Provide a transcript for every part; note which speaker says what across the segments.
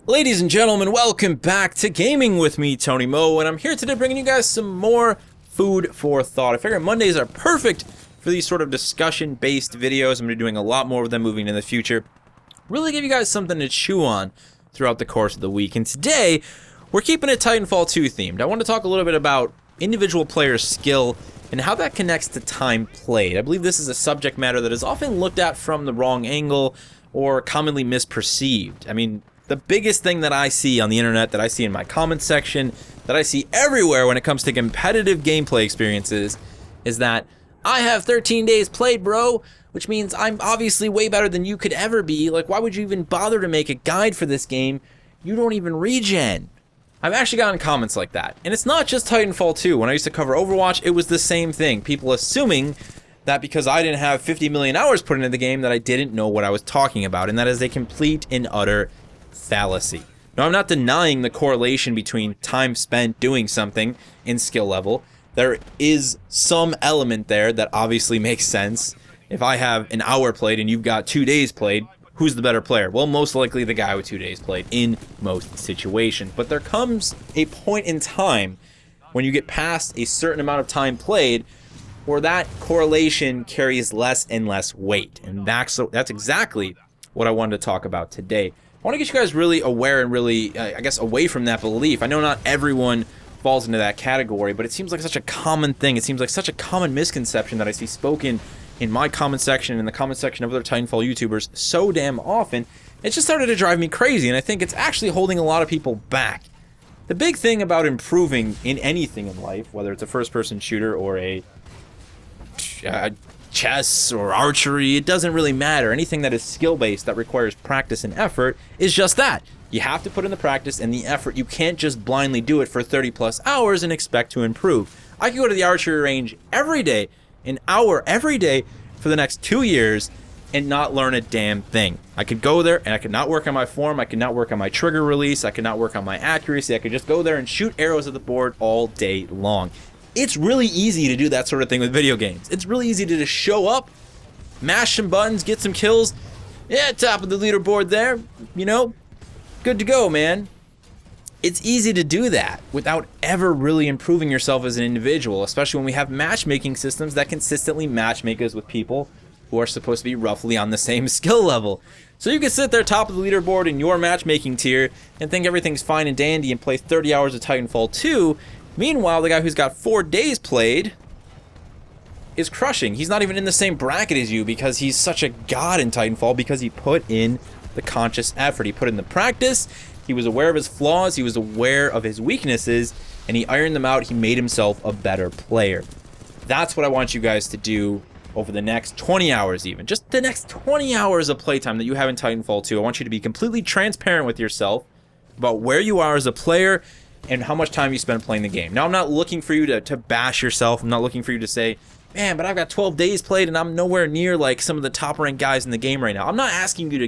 Speaker 1: Ladies and gentlemen, welcome back to Gaming with me, Tony Mo, and I'm here today bringing you guys some more food for thought. I figure Mondays are perfect for these sort of discussion-based videos. I'm going to be doing a lot more of them moving in the future. Really give you guys something to chew on throughout the course of the week. And today, we're keeping it Titanfall 2 themed. I want to talk a little bit about individual player skill and how that connects to time played. I believe this is a subject matter that is often looked at from the wrong angle or commonly misperceived. I mean, the biggest thing that I see on the internet, that I see in my comment section, that I see everywhere when it comes to competitive gameplay experiences is that I have 13 days played, bro, which means I'm obviously way better than you could ever be. Like, why would you even bother to make a guide for this game? You don't even regen. I've actually gotten comments like that. And it's not just Titanfall 2. When I used to cover Overwatch, it was the same thing. People assuming that because I didn't have 50 million hours put into the game that I didn't know what I was talking about. And that is a complete and utter fallacy. Now, I'm not denying the correlation between time spent doing something and skill level. There is some element there that obviously makes sense. If I have an hour played and you've got 2 days played, who's the better player? Well, most likely the guy with 2 days played in most situations. But there comes a point in time when you get past a certain amount of time played where that correlation carries less and less weight. And that's exactly what I wanted to talk about today. I want to get you guys really aware and really, I guess, away from that belief. I know not everyone falls into that category, but it seems like such a common thing. It seems like such a common misconception that I see spoken in my comment section and in the comment section of other Titanfall YouTubers so damn often. It just started to drive me crazy, and I think it's actually holding a lot of people back. The big thing about improving in anything in life, whether it's a first-person shooter or a chess or archery, it doesn't really matter. Anything that is skill-based that requires practice and effort is just that. You have to put in the practice and the effort. You can't just blindly do it for 30 plus hours and expect to improve. I could go to the archery range every day, an hour every day for the next 2 years and not learn a damn thing. I could go there and I could not work on my form, I could not work on my trigger release, I could not work on my accuracy, I could just go there and shoot arrows at the board all day long. It's really easy to do that sort of thing with video games. It's really easy to just show up, mash some buttons, get some kills. Yeah, top of the leaderboard there, you know, good to go, man. It's easy to do that without ever really improving yourself as an individual, especially when we have matchmaking systems that consistently matchmake us with people who are supposed to be roughly on the same skill level. So you can sit there top of the leaderboard in your matchmaking tier and think everything's fine and dandy and play 30 hours of Titanfall 2. Meanwhile, the guy who's got 4 days played is crushing. He's not even in the same bracket as you because he's such a god in Titanfall because he put in the conscious effort. He put in the practice, he was aware of his flaws, he was aware of his weaknesses, and he ironed them out. He made himself a better player. That's what I want you guys to do over the next 20 hours even. Just the next 20 hours of playtime that you have in Titanfall 2. I want you to be completely transparent with yourself about where you are as a player and how much time you spend playing the game. Now, I'm not looking for you to bash yourself. I'm not looking for you to say, man, but I've got 12 days played and I'm nowhere near like some of the top ranked guys in the game right now. I'm not asking you to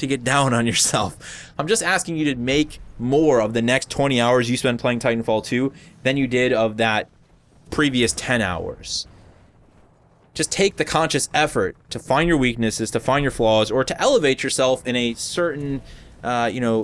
Speaker 1: get down on yourself. I'm just asking you to make more of the next 20 hours you spend playing Titanfall 2 than you did of that previous 10 hours. Just take the conscious effort to find your weaknesses, to find your flaws, or to elevate yourself in a certain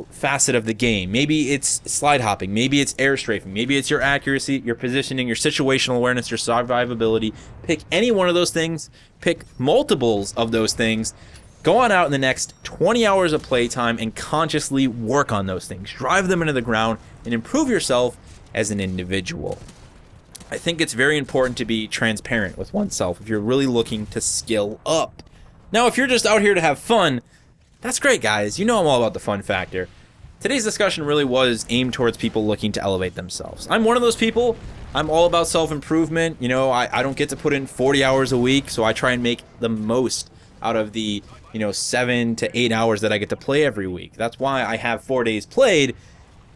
Speaker 1: facet of the game. Maybe it's slide hopping, maybe it's air strafing, maybe it's your accuracy, your positioning, your situational awareness, your survivability. Pick any one of those things, pick multiples of those things, go on out in the next 20 hours of playtime and consciously work on those things. Drive them into the ground and improve yourself as an individual. I think it's very important to be transparent with oneself if you're really looking to skill up. Now, if you're just out here to have fun, that's great, guys. You know I'm all about the fun factor. Today's discussion really was aimed towards people looking to elevate themselves. I'm one of those people. I'm all about self-improvement. You know, I don't get to put in 40 hours a week, so I try and make the most out of the, 7 to 8 hours that I get to play every week. That's why I have 4 days played,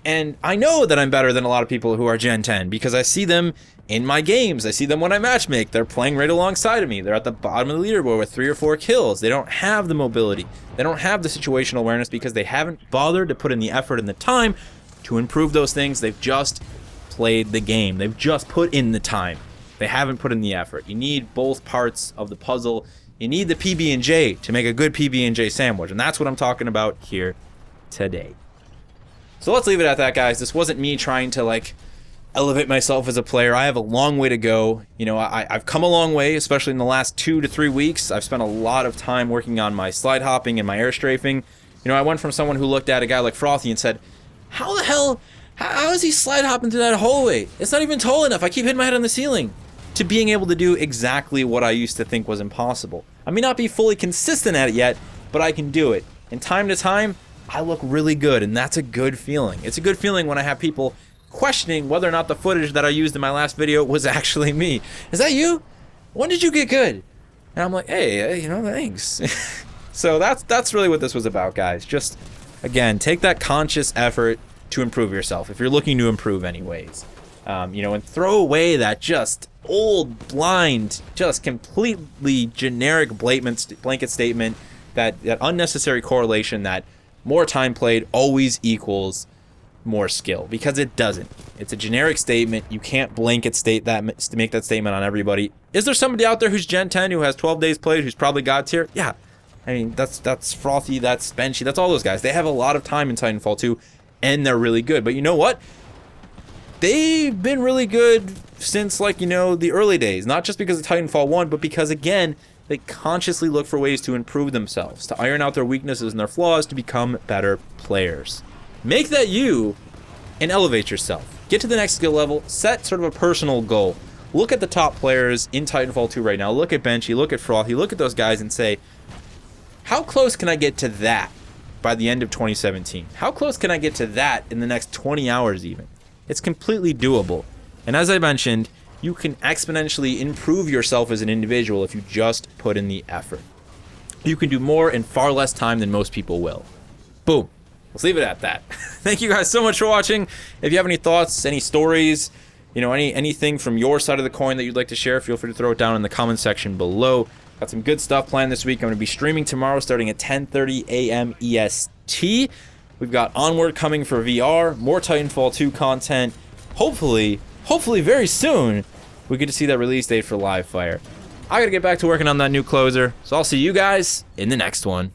Speaker 1: and I know that I'm better than a lot of people who are Gen 10 because I see them in my games. I see them when I matchmake. They're playing right alongside of me. They're at the bottom of the leaderboard with 3 or 4 kills. They don't have the mobility. They don't have the situational awareness because they haven't bothered to put in the effort and the time to improve those things. They've just played the game. They've just put in the time. They haven't put in the effort. You need both parts of the puzzle. You need the PB&J to make a good PB&J sandwich, and that's what I'm talking about here today. So let's leave it at that, guys. This wasn't me trying to like elevate myself as a player. I have a long way to go. You know, I've come a long way, especially in the last 2 to 3 weeks. I've spent a lot of time working on my slide hopping and my air strafing. You know, I went from someone who looked at a guy like Frothy and said, how the hell, how is he slide hopping through that hallway? It's not even tall enough. I keep hitting my head on the ceiling. To being able to do exactly what I used to think was impossible. I may not be fully consistent at it yet, but I can do it. And time to time, I look really good, and that's a good feeling. It's a good feeling when I have people questioning whether or not the footage that I used in my last video was actually me. Is that you? When did you get good? And I'm like, hey, you know, thanks. So that's really what this was about, guys. Just, again, take that conscious effort to improve yourself, if you're looking to improve anyways. You know, and throw away that just old, blind, just completely generic blanket statement, that unnecessary correlation that more time played always equals more skill, because it doesn't. It's a generic statement. You can't blanket state that, make that statement on everybody. Is there somebody out there who's Gen 10 who has 12 days played, who's probably God tier? Yeah. I mean, that's Frothy, that's Benchy, that's all those guys. They have a lot of time in Titanfall 2, and they're really good. But you know what? They've been really good since, like, you know, the early days. Not just because of Titanfall 1, but because, again, they consciously look for ways to improve themselves, to iron out their weaknesses and their flaws, to become better players. Make that you, and elevate yourself. Get to the next skill level, set sort of a personal goal. Look at the top players in Titanfall 2 right now. Look at Benchy, look at Frothy, look at those guys and say, how close can I get to that by the end of 2017? How close can I get to that in the next 20 hours even? It's completely doable. And as I mentioned, you can exponentially improve yourself as an individual if you just put in the effort. You can do more in far less time than most people will. Boom. Let's leave it at that. Thank you guys so much for watching. If you have any thoughts, any stories, you know, anything from your side of the coin that you'd like to share, feel free to throw it down in the comment section below. Got some good stuff planned this week. I'm going to be streaming tomorrow starting at 10:30 a.m. EST. We've got Onward coming for VR, more Titanfall 2 content. Hopefully very soon, we get to see that release date for Live Fire. I gotta get back to working on that new closer, so I'll see you guys in the next one.